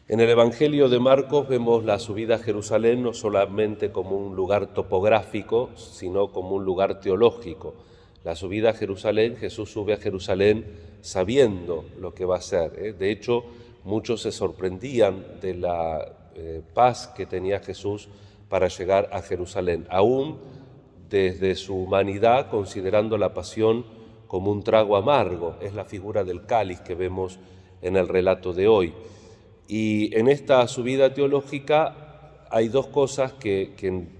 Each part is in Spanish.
En el Evangelio de Marcos vemos la subida a Jerusalén no solamente como un lugar topográfico, sino como un lugar teológico. La subida a Jerusalén, Jesús sube a Jerusalén sabiendo lo que va a hacer. De hecho, muchos se sorprendían de la paz que tenía Jesús para llegar a Jerusalén, aún desde su humanidad, considerando la pasión como un trago amargo. Es la figura del cáliz que vemos en el relato de hoy. Y en esta subida teológica hay dos cosas que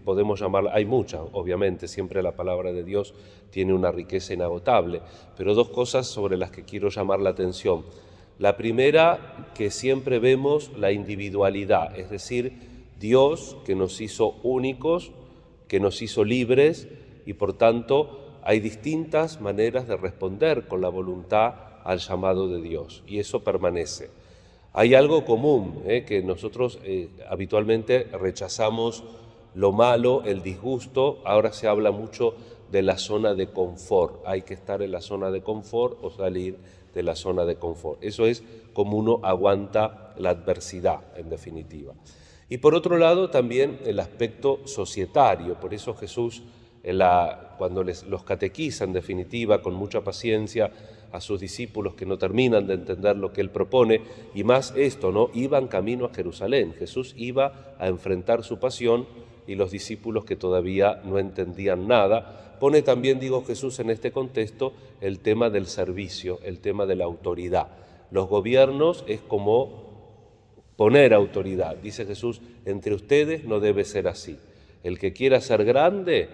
podemos llamar, hay muchas, obviamente, siempre la palabra de Dios tiene una riqueza inagotable, pero dos cosas sobre las que quiero llamar la atención. La primera, que siempre vemos la individualidad, es decir, Dios que nos hizo únicos, que nos hizo libres y por tanto hay distintas maneras de responder con la voluntad al llamado de Dios y eso permanece. Hay algo común, que nosotros habitualmente rechazamos lo malo, el disgusto. Ahora se habla mucho de la zona de confort. Hay que estar en la zona de confort o salir de la zona de confort. Eso es como uno aguanta la adversidad, en definitiva. Y por otro lado también el aspecto societario. Por eso Jesús, cuando los catequiza, en definitiva, con mucha paciencia, a sus discípulos que no terminan de entender lo que Él propone, y más esto, ¿no? Iban camino a Jerusalén. Jesús iba a enfrentar su pasión y los discípulos que todavía no entendían nada. Pone también, digo Jesús, en este contexto el tema del servicio, el tema de la autoridad. Los gobiernos es como poner autoridad. Dice Jesús, entre ustedes no debe ser así. El que quiera ser grande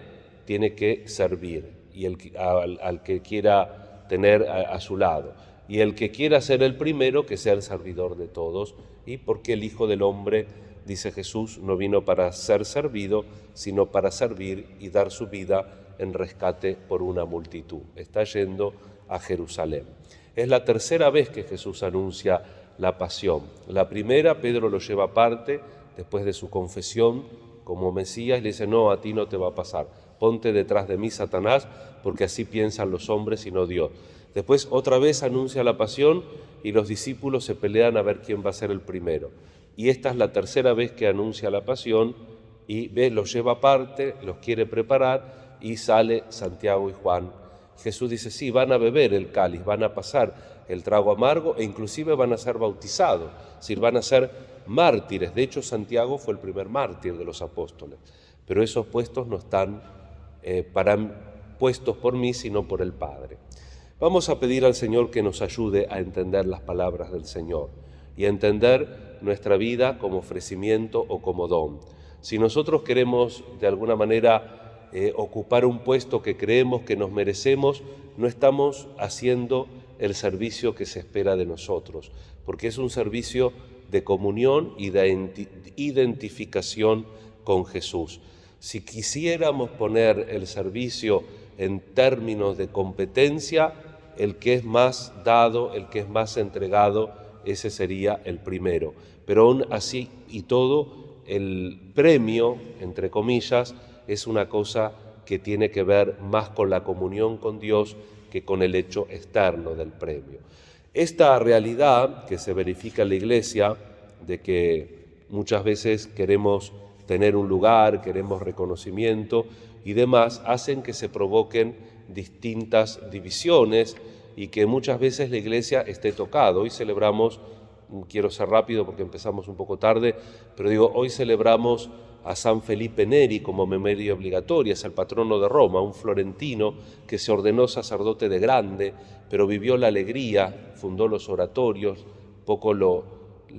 tiene que servir y al que quiera tener a su lado. Y el que quiera ser el primero, que sea el servidor de todos. Y porque el Hijo del Hombre, dice Jesús, no vino para ser servido, sino para servir y dar su vida en rescate por una multitud. Está yendo a Jerusalén. Es la tercera vez que Jesús anuncia la pasión. La primera, Pedro lo lleva aparte, después de su confesión como Mesías, y le dice, no, a ti no te va a pasar. Ponte detrás de mí, Satanás, porque así piensan los hombres y no Dios. Después otra vez anuncia la pasión y los discípulos se pelean a ver quién va a ser el primero. Y esta es la tercera vez que anuncia la pasión y los lleva aparte, los quiere preparar y sale Santiago y Juan. Jesús dice, sí, van a beber el cáliz, van a pasar el trago amargo e inclusive van a ser bautizados, es decir, van a ser mártires. De hecho, Santiago fue el primer mártir de los apóstoles, pero esos puestos no están puestos por mí, sino por el Padre. Vamos a pedir al Señor que nos ayude a entender las palabras del Señor y a entender nuestra vida como ofrecimiento o como don. Si nosotros queremos de alguna manera ocupar un puesto que creemos que nos merecemos, no estamos haciendo el servicio que se espera de nosotros, porque es un servicio de comunión y de identificación con Jesús. Si quisiéramos poner el servicio en términos de competencia, el que es más dado, el que es más entregado, ese sería el primero. Pero aún así y todo, el premio, entre comillas, es una cosa que tiene que ver más con la comunión con Dios que con el hecho externo del premio. Esta realidad que se verifica en la Iglesia, de que muchas veces queremos tener un lugar, queremos reconocimiento y demás, hacen que se provoquen distintas divisiones y que muchas veces la Iglesia esté tocada. Hoy celebramos, quiero ser rápido porque empezamos un poco tarde, pero digo, hoy celebramos a San Felipe Neri como memoria obligatoria, es el patrono de Roma, un florentino que se ordenó sacerdote de grande, pero vivió la alegría, fundó los oratorios, poco lo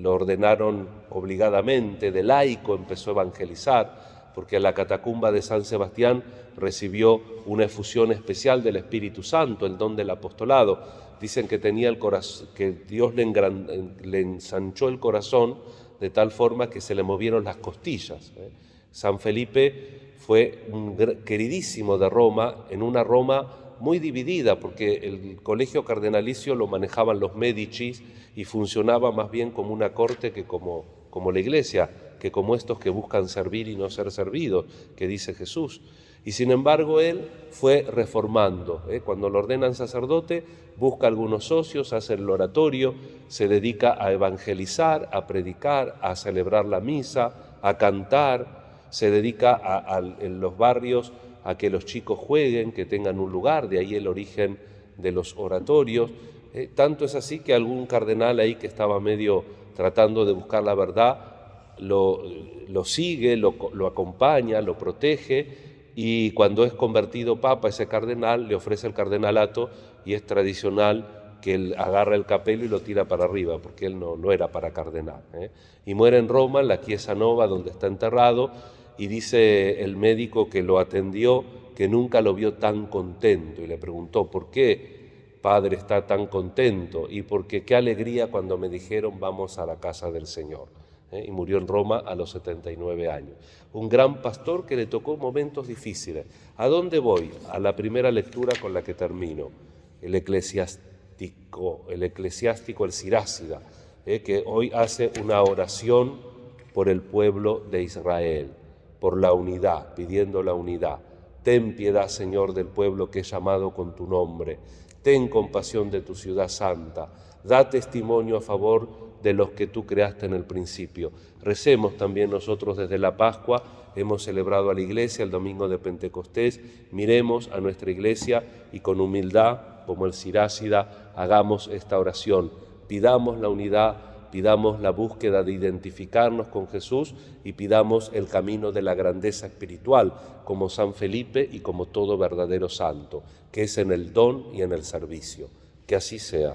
ordenaron obligadamente, de laico empezó a evangelizar, porque en la catacumba de San Sebastián recibió una efusión especial del Espíritu Santo, el don del apostolado. Dicen que tenía el corazón, que Dios le ensanchó el corazón de tal forma que se le movieron las costillas. San Felipe fue un queridísimo de Roma, en una Roma muy dividida, porque el colegio cardenalicio lo manejaban los Médicis y funcionaba más bien como una corte que como la Iglesia, que como estos que buscan servir y no ser servidos, que dice Jesús. Y sin embargo él fue reformando. Cuando lo ordenan sacerdote, busca algunos socios, hace el oratorio, se dedica a evangelizar, a predicar, a celebrar la misa, a cantar, se dedica en los barrios a que los chicos jueguen, que tengan un lugar, de ahí el origen de los oratorios. Tanto es así que algún cardenal ahí que estaba medio tratando de buscar la verdad, lo sigue, lo acompaña, lo protege, y cuando es convertido papa, ese cardenal le ofrece el cardenalato, y es tradicional que él agarra el capelo y lo tira para arriba, porque él no era para cardenal. Y muere en Roma, en la Chiesa Nova, donde está enterrado, y dice el médico que lo atendió que nunca lo vio tan contento, y le preguntó: ¿por qué, padre, está tan contento? Y porque qué alegría cuando me dijeron vamos a la casa del Señor. Y murió en Roma a los 79 años. Un gran pastor que le tocó momentos difíciles. ¿A dónde voy? A la primera lectura con la que termino. El eclesiástico, el Sirácida, que hoy hace una oración por el pueblo de Israel, por la unidad, pidiendo la unidad. Ten piedad, Señor, del pueblo que es llamado con tu nombre. Ten compasión de tu ciudad santa. Da testimonio a favor de los que tú creaste en el principio. Recemos también nosotros desde la Pascua. Hemos celebrado a la Iglesia el domingo de Pentecostés. Miremos a nuestra Iglesia y con humildad, como el Sirácida, hagamos esta oración. Pidamos la unidad, pidamos la búsqueda de identificarnos con Jesús y pidamos el camino de la grandeza espiritual, como San Felipe y como todo verdadero santo, que es en el don y en el servicio. Que así sea.